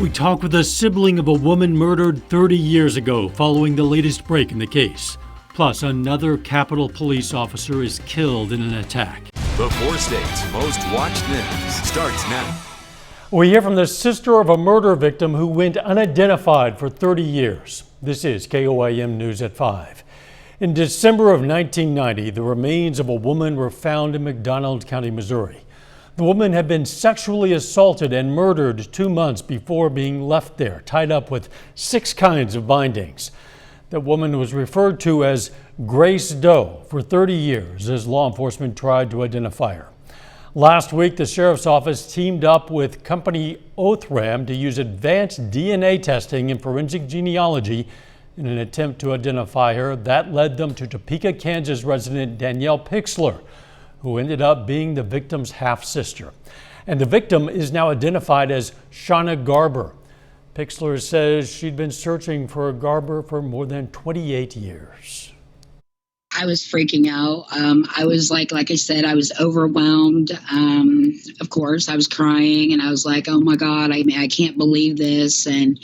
We talk with a sibling of a woman murdered 30 years ago following the latest break in the case. Plus, another Capitol police officer is killed in an attack. The four states' most watched news starts now. We hear from the sister of a murder victim who went unidentified for 30 years. This is KOAM News at 5. In December of 1990, the remains of a woman were found in McDonald County, Missouri. The woman had been sexually assaulted and murdered 2 months before being left there, tied up with 6 kinds of bindings. The woman was referred to as Grace Doe for 30 years as law enforcement tried to identify her. Last week, the sheriff's office teamed up with company Oathram to use advanced DNA testing and forensic genealogy in an attempt to identify her. That led them to Topeka, Kansas resident Danielle Pixler, who ended up being the victim's half-sister. And the victim is now identified as Shauna Garber. Pixler says she'd been searching for Garber for more than 28 years. I was freaking out. I was like I said, I was overwhelmed. Of course, I was crying and I was like, oh my God, I can't believe this. And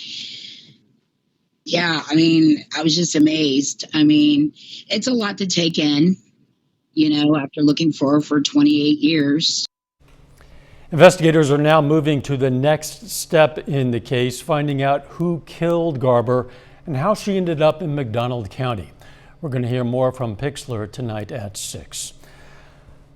yeah, I was just amazed. It's a lot to take in, after looking for her for 28 years. Investigators are now moving to the next step in the case, finding out who killed Garber and how she ended up in McDonald County. We're going to hear more from Pixler tonight at 6.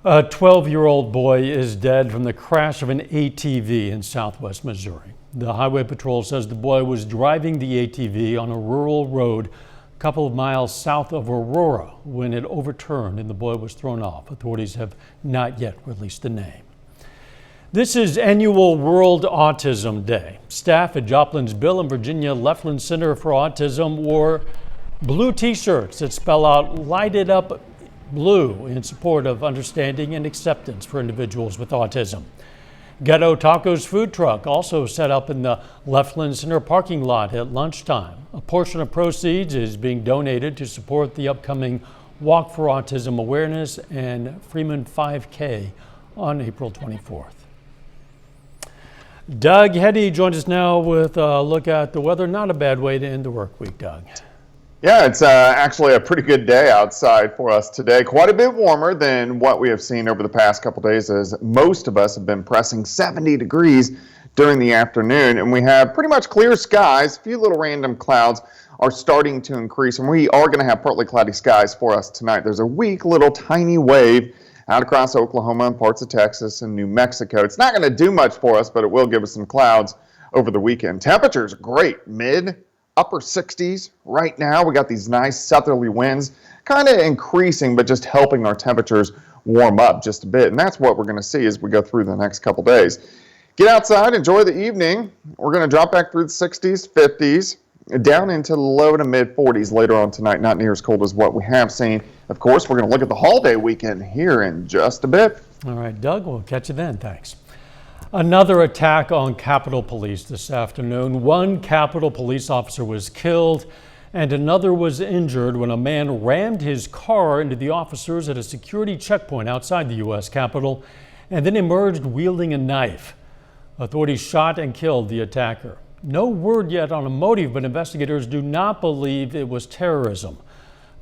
A 12-year-old boy is dead from the crash of an ATV in southwest Missouri. The Highway Patrol says the boy was driving the ATV on a rural road a couple of miles south of Aurora when it overturned and the boy was thrown off. Authorities have not yet released the name. This is annual World Autism Day. Staff at Joplin's Bill and Virginia Leflin Center for Autism wore blue t-shirts that spell out "Light It Up Blue" in support of understanding and acceptance for individuals with autism. Ghetto Tacos food truck also set up in the Leflin Center parking lot at lunchtime. A portion of proceeds is being donated to support the upcoming Walk for Autism Awareness and Freeman 5K on April 24th. Doug Heddy joins us now with a look at the weather. Not a bad way to end the work week, Doug. Yeah, it's actually a pretty good day outside for us today. Quite a bit warmer than what we have seen over the past couple days, as most of us have been pressing 70 degrees during the afternoon. And we have pretty much clear skies. A few little random clouds are starting to increase, and we are going to have partly cloudy skies for us tonight. There's a weak little tiny wave out across Oklahoma and parts of Texas and New Mexico. It's not going to do much for us, but it will give us some clouds over the weekend. Temperatures are great, upper 60s right now. We got these nice southerly winds kind of increasing, but just helping our temperatures warm up just a bit. And that's what we're going to see as we go through the next couple days. Get outside, enjoy the evening. We're going to drop back through the 60s, 50s, down into the low to mid 40s later on tonight. Not near as cold as what we have seen. Of course, we're going to look at the holiday weekend here in just a bit. All right, Doug, we'll catch you then. Thanks. Another attack on Capitol Police this afternoon. One Capitol police officer was killed and another was injured when a man rammed his car into the officers at a security checkpoint outside the U.S. Capitol and then emerged wielding a knife. Authorities shot and killed the attacker. No word yet on a motive, but investigators do not believe it was terrorism.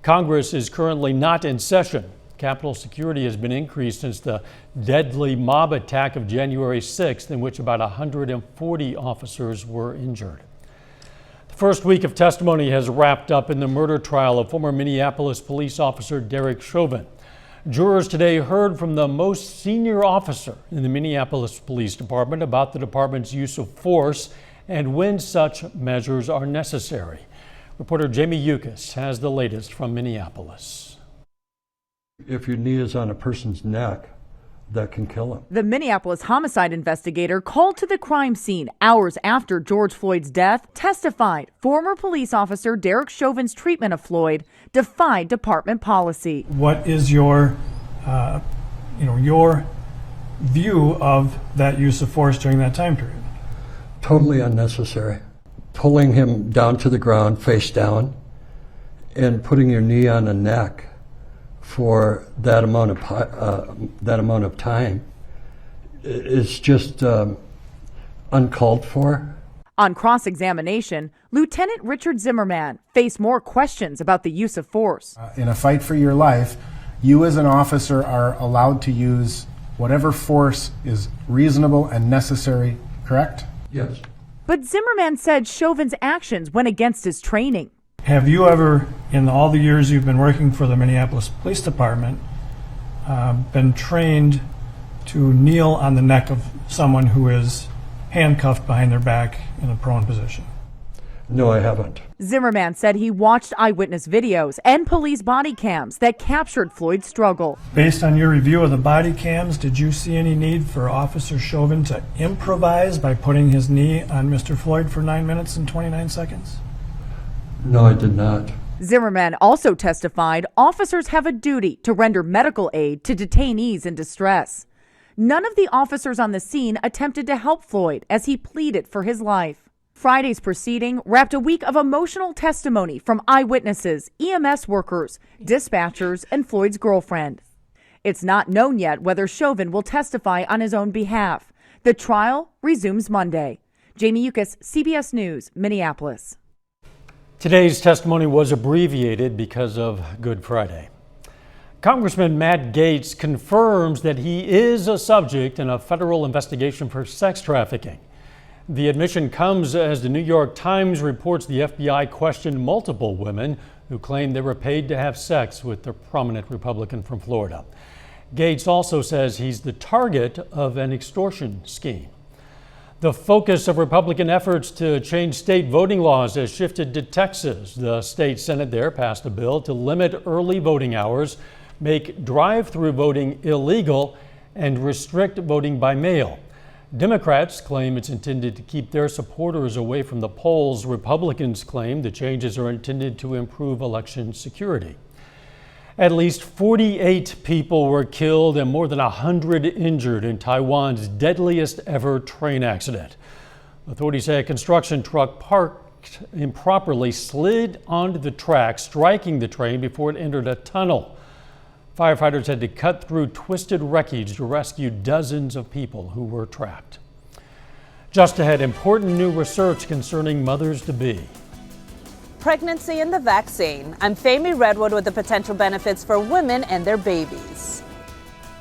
Congress is currently not in session. Capitol security has been increased since the deadly mob attack of January 6th, in which about 140 officers were injured. The first week of testimony has wrapped up in the murder trial of former Minneapolis police officer Derek Shovin. Jurors today heard from the most senior officer in the Minneapolis Police Department about the department's use of force and when such measures are necessary. Reporter Jamie Yukas has the latest from Minneapolis. If your knee is on a person's neck, that can kill him. The Minneapolis homicide investigator called to the crime scene hours after George Floyd's death testified former police officer Derek Chauvin's treatment of Floyd defied department policy. What is your view of that use of force during that time period? Totally unnecessary. Pulling him down to the ground, face down, and putting your knee on the neck for that amount of time is just uncalled for. On cross-examination, Lieutenant Richard Zimmerman faced more questions about the use of force. In a fight for your life, you as an officer are allowed to use whatever force is reasonable and necessary, correct? Yes. But Zimmerman said Chauvin's actions went against his training. Have you ever, in all the years you've been working for the Minneapolis Police Department, been trained to kneel on the neck of someone who is handcuffed behind their back in a prone position? No, I haven't. Zimmerman said he watched eyewitness videos and police body cams that captured Floyd's struggle. Based on your review of the body cams, did you see any need for Officer Shovin to improvise by putting his knee on Mr. Floyd for 9 minutes and 29 seconds? No, I did not. Zimmerman also testified officers have a duty to render medical aid to detainees in distress. None of the officers on the scene attempted to help Floyd as he pleaded for his life. Friday's proceeding wrapped a week of emotional testimony from eyewitnesses, EMS workers, dispatchers, and Floyd's girlfriend. It's not known yet whether Shovin will testify on his own behalf. The trial resumes Monday. Jamie Yukas, CBS News, Minneapolis. Today's testimony was abbreviated because of Good Friday. Congressman Matt Gaetz confirms that he is a subject in a federal investigation for sex trafficking. The admission comes as the New York Times reports the FBI questioned multiple women who claimed they were paid to have sex with the prominent Republican from Florida. Gaetz also says he's the target of an extortion scheme. The focus of Republican efforts to change state voting laws has shifted to Texas. The state Senate there passed a bill to limit early voting hours, make drive-through voting illegal, and restrict voting by mail. Democrats claim it's intended to keep their supporters away from the polls. Republicans claim the changes are intended to improve election security. At least 48 people were killed and more than 100 injured in Taiwan's deadliest ever train accident. Authorities say a construction truck parked improperly slid onto the track, striking the train before it entered a tunnel. Firefighters had to cut through twisted wreckage to rescue dozens of people who were trapped. Just ahead, important new research concerning mothers-to-be. Pregnancy and the vaccine. I'm Femi Redwood with the potential benefits for women and their babies.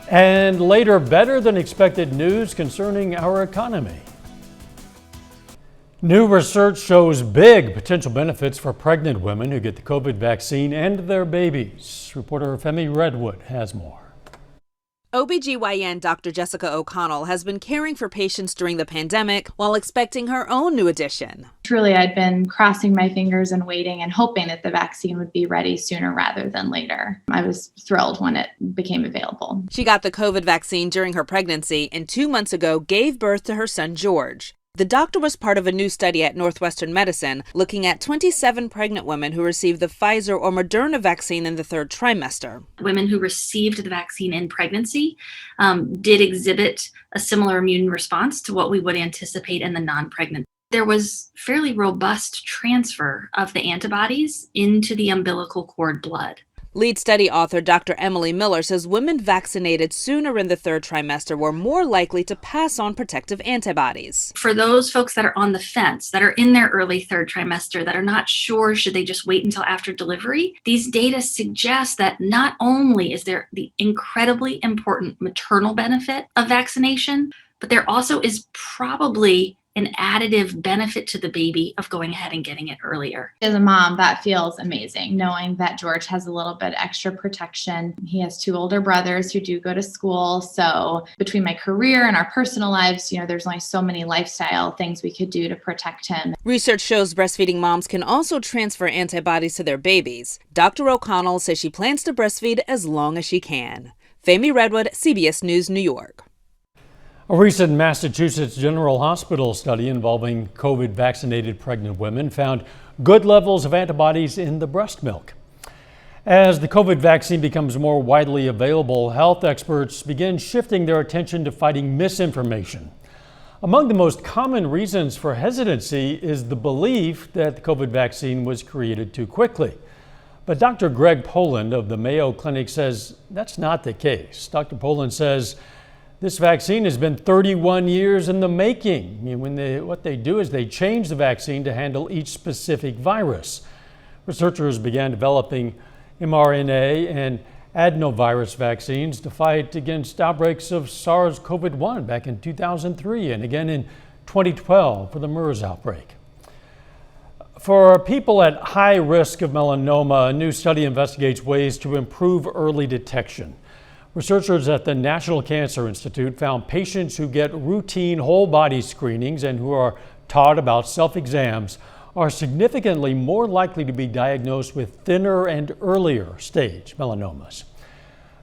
And later, better than expected news concerning our economy. New research shows big potential benefits for pregnant women who get the COVID vaccine and their babies. Reporter Femi Redwood has more. OBGYN Dr. Jessica O'Connell has been caring for patients during the pandemic while expecting her own new addition. Truly, I'd been crossing my fingers and waiting and hoping that the vaccine would be ready sooner rather than later. I was thrilled when it became available. She got the COVID vaccine during her pregnancy and 2 months ago gave birth to her son, George. The doctor was part of a new study at Northwestern Medicine looking at 27 pregnant women who received the Pfizer or Moderna vaccine in the third trimester. Women who received the vaccine in pregnancy did exhibit a similar immune response to what we would anticipate in the non-pregnant. There was fairly robust transfer of the antibodies into the umbilical cord blood. Lead study author Dr. Emily Miller says women vaccinated sooner in the third trimester were more likely to pass on protective antibodies. For those folks that are on the fence, that are in their early third trimester, that are not sure should they just wait until after delivery, these data suggest that not only is there the incredibly important maternal benefit of vaccination, but there also is probably an additive benefit to the baby of going ahead and getting it earlier. As a mom, that feels amazing, knowing that George has a little bit extra protection. He has 2 older brothers who do go to school. So between my career and our personal lives, there's only so many lifestyle things we could do to protect him. Research shows breastfeeding moms can also transfer antibodies to their babies. Dr. O'Connell says she plans to breastfeed as long as she can. Femi Redwood, CBS News, New York. A recent Massachusetts General Hospital study involving COVID-vaccinated pregnant women found good levels of antibodies in the breast milk. As the COVID vaccine becomes more widely available, health experts begin shifting their attention to fighting misinformation. Among the most common reasons for hesitancy is the belief that the COVID vaccine was created too quickly. But Dr. Greg Poland of the Mayo Clinic says that's not the case. Dr. Poland says This vaccine has been 31 years in the making. What they do is they change the vaccine to handle each specific virus. Researchers began developing mRNA and adenovirus vaccines to fight against outbreaks of SARS-CoV-1 back in 2003 and again in 2012 for the MERS outbreak. For people at high risk of melanoma, a new study investigates ways to improve early detection. Researchers at the National Cancer Institute found patients who get routine whole body screenings and who are taught about self-exams are significantly more likely to be diagnosed with thinner and earlier stage melanomas.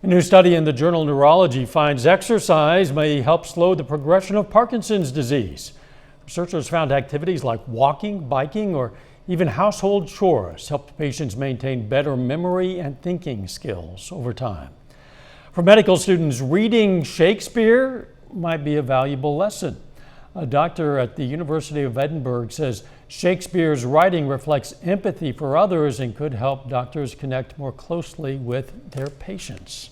A new study in the journal Neurology finds exercise may help slow the progression of Parkinson's disease. Researchers found activities like walking, biking, or even household chores help patients maintain better memory and thinking skills over time. For medical students, reading Shakespeare might be a valuable lesson. A doctor at the University of Edinburgh says Shakespeare's writing reflects empathy for others and could help doctors connect more closely with their patients.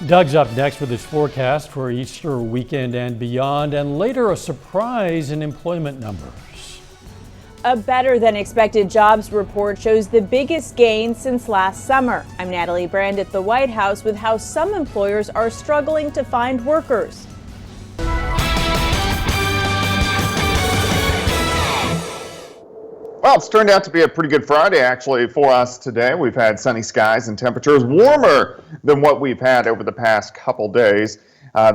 Doug's up next with his forecast for Easter weekend and beyond, and later a surprise in employment numbers. A better than expected jobs report shows the biggest gain since last summer. I'm Natalie Brand at the White House with how some employers are struggling to find workers. Well, it's turned out to be a pretty good Friday, actually, for us today. We've had sunny skies and temperatures warmer than what we've had over the past couple days.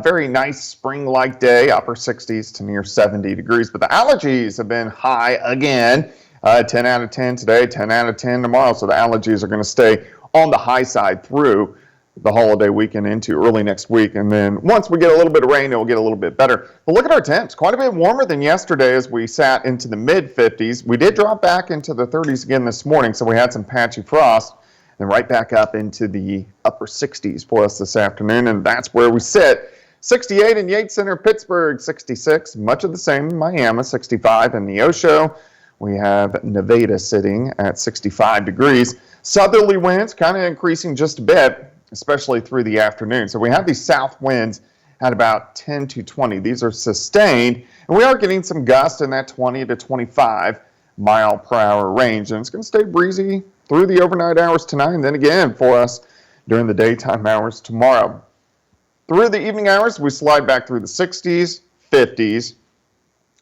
Very nice spring-like day, upper 60s to near 70 degrees. But the allergies have been high again. 10 out of 10 today, 10 out of 10 tomorrow. So the allergies are going to stay on the high side through the holiday weekend into early next week. And then once we get a little bit of rain, it'll get a little bit better. But look at our temps. Quite a bit warmer than yesterday as we sat into the mid-50s. We did drop back into the 30s again this morning, so we had some patchy frost. And right back up into the upper 60s for us this afternoon, and that's where we sit. 68 in Yates Center, Pittsburgh, 66. Much of the same in Miami, 65 in Neosho. We have Nevada sitting at 65 degrees. Southerly winds kind of increasing just a bit, especially through the afternoon. So we have these south winds at about 10 to 20. These are sustained, and we are getting some gusts in that 20 to 25 mile per hour range. And it's going to stay breezy through the overnight hours tonight, and then again for us during the daytime hours tomorrow. Through the evening hours, we slide back through the 60s, 50s.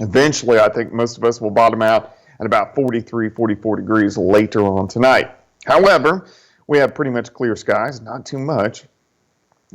Eventually, I think most of us will bottom out at about 43, 44 degrees later on tonight. However, we have pretty much clear skies. Not too much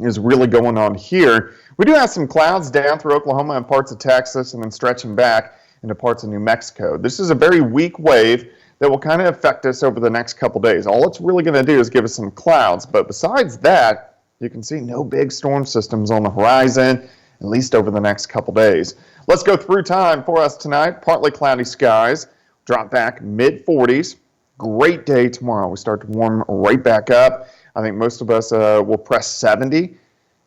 is really going on here. We do have some clouds down through Oklahoma and parts of Texas and then stretching back into parts of New Mexico. This is a very weak wave that will kind of affect us over the next couple days. All it's really going to do is give us some clouds, but besides that, you can see no big storm systems on the horizon, at least over the next couple days. Let's go through time for us tonight. Partly cloudy skies, drop back mid-40s. Great day tomorrow. We start to warm right back up. I think most of us will press 70,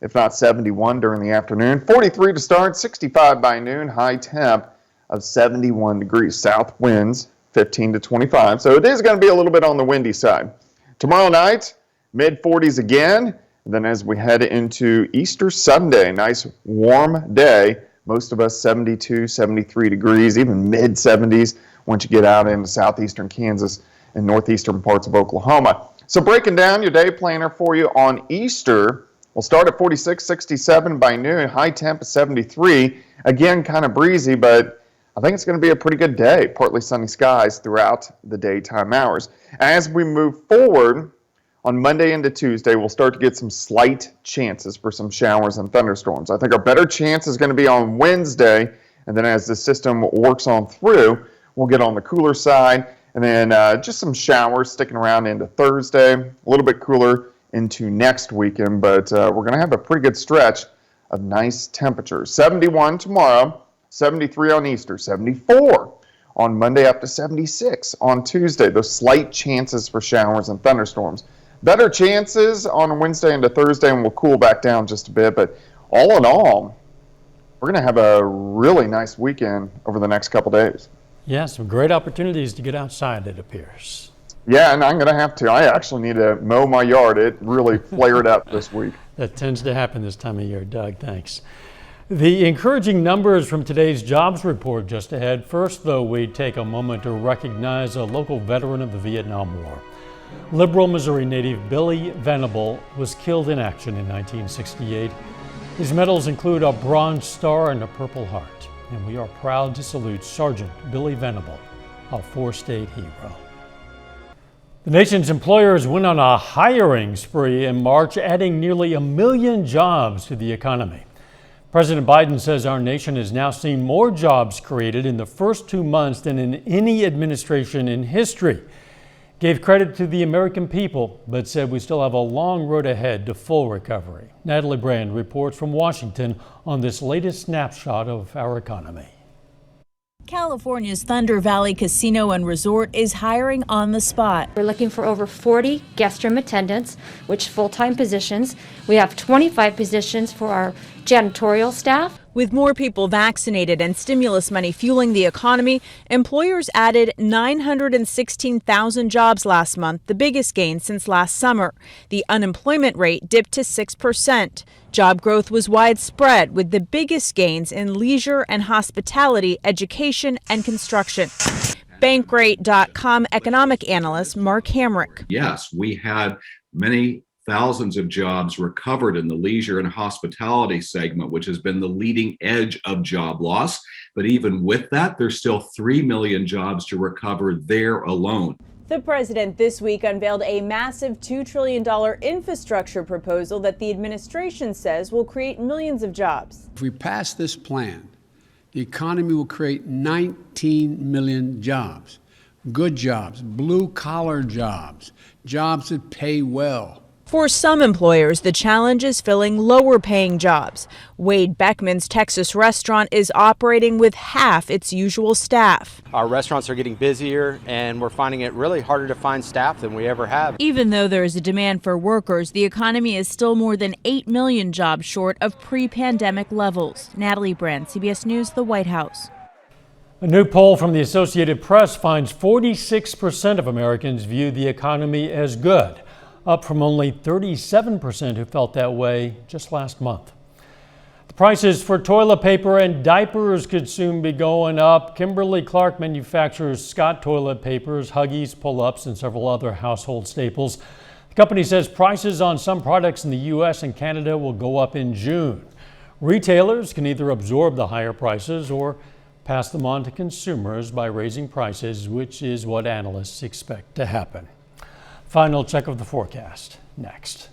if not 71 during the afternoon. 43 to start, 65 by noon, high temp of 71 degrees. South winds 15 to 25. So it is going to be a little bit on the windy side. Tomorrow night, mid-40s again. And then as we head into Easter Sunday, nice warm day. Most of us 72, 73 degrees, even mid-70s once you get out into southeastern Kansas and northeastern parts of Oklahoma. So breaking down your day planner for you on Easter, we'll start at 46, 67 by noon, high temp of 73. Again, kind of breezy, but I think it's going to be a pretty good day. Partly sunny skies throughout the daytime hours. As we move forward on Monday into Tuesday, we'll start to get some slight chances for some showers and thunderstorms. I think our better chance is going to be on Wednesday, and then as the system works on through, we'll get on the cooler side, and then just some showers sticking around into Thursday, a little bit cooler into next weekend, but we're going to have a pretty good stretch of nice temperatures. 71 tomorrow, 73 on Easter, 74 on Monday, up to 76 on Tuesday. Those slight chances for showers and thunderstorms. Better chances on Wednesday into Thursday, and we'll cool back down just a bit. But all in all, we're going to have a really nice weekend over the next couple days. Yeah, some great opportunities to get outside, it appears. Yeah, and I'm going to have to. I actually need to mow my yard. It really flared up this week. That tends to happen this time of year. Doug, thanks. The encouraging numbers from today's jobs report just ahead. First, though, we take a moment to recognize a local veteran of the Vietnam War. Liberal Missouri native Billy Venable was killed in action in 1968. His medals include a Bronze Star and a Purple Heart. And we are proud to salute Sergeant Billy Venable, a four-state hero. The nation's employers went on a hiring spree in March, adding nearly 1 million jobs to the economy. President Biden says our nation has now seen more jobs created in the first 2 months than in any administration in history. Gave credit to the American people, but said we still have a long road ahead to full recovery. Natalie Brand reports from Washington on this latest snapshot of our economy. California's Thunder Valley Casino and Resort is hiring on the spot. We're looking for over 40 guest room attendants, which full-time positions. We have 25 positions for our janitorial staff. With more people vaccinated and stimulus money fueling the economy, employers added 916,000 jobs last month, the biggest gain since last summer. The unemployment rate dipped to 6%. Job growth was widespread, with the biggest gains in leisure and hospitality, education, and construction. Bankrate.com economic analyst Mark Hamrick. Yes, we had many thousands of jobs recovered in the leisure and hospitality segment, which has been the leading edge of job loss. But even with that, there's still 3 million jobs to recover there alone. The president this week unveiled a massive $2 trillion infrastructure proposal that the administration says will create millions of jobs. If we pass this plan, the economy will create 19 million jobs. Good jobs, blue-collar jobs, jobs that pay well. For some employers, the challenge is filling lower-paying jobs. Wade Beckman's Texas restaurant is operating with half its usual staff. Our restaurants are getting busier, and we're finding it really harder to find staff than we ever have. Even though there is a demand for workers, the economy is still more than 8 million jobs short of pre-pandemic levels. Natalie Brand, CBS News, the White House. A new poll from the Associated Press finds 46% of Americans view the economy as good, up from only 37% who felt that way just last month. The prices for toilet paper and diapers could soon be going up. Kimberly-Clark manufactures Scott toilet papers, Huggies, Pull-Ups, and several other household staples. The company says prices on some products in the U.S. and Canada will go up in June. Retailers can either absorb the higher prices or pass them on to consumers by raising prices, which is what analysts expect to happen. Final check of the forecast next.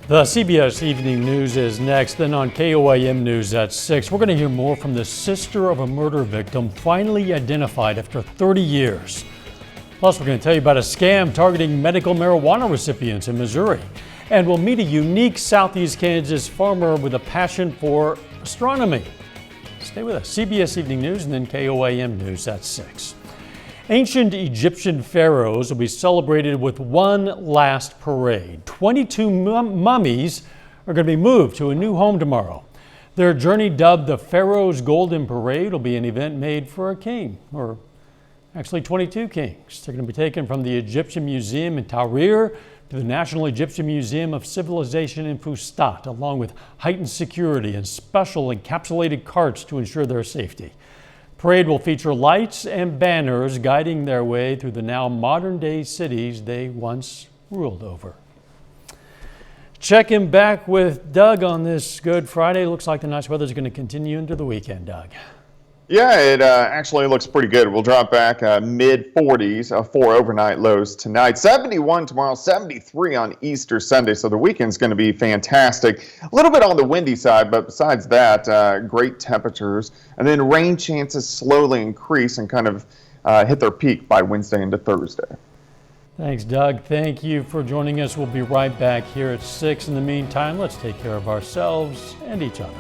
The CBS Evening News is next. Then on KOAM News at 6, we're going to hear more from the sister of a murder victim finally identified after 30 years. Plus, we're going to tell you about a scam targeting medical marijuana recipients in Missouri. And we'll meet a unique Southeast Kansas farmer with a passion for astronomy. Stay with us. CBS Evening News and then KOAM News at 6. Ancient Egyptian pharaohs will be celebrated with one last parade. 22 mummies are going to be moved to a new home tomorrow. Their journey, dubbed the Pharaoh's Golden Parade, will be an event made for a king, or actually 22 kings. They're going to be taken from the Egyptian Museum in Tahrir to the National Egyptian Museum of Civilization in Fustat, along with heightened security and special encapsulated carts to ensure their safety. Parade will feature lights and banners guiding their way through the now modern-day cities they once ruled over. Checking back with Doug on this Good Friday. Looks like the nice weather is going to continue into the weekend, Doug. Yeah, it actually looks pretty good. We'll drop back mid-40s, 4 overnight lows tonight. 71 tomorrow, 73 on Easter Sunday, so the weekend's going to be fantastic. A little bit on the windy side, but besides that, great temperatures. And then rain chances slowly increase and kind of hit their peak by Wednesday into Thursday. Thanks, Doug. Thank you for joining us. We'll be right back here at 6. In the meantime, let's take care of ourselves and each other.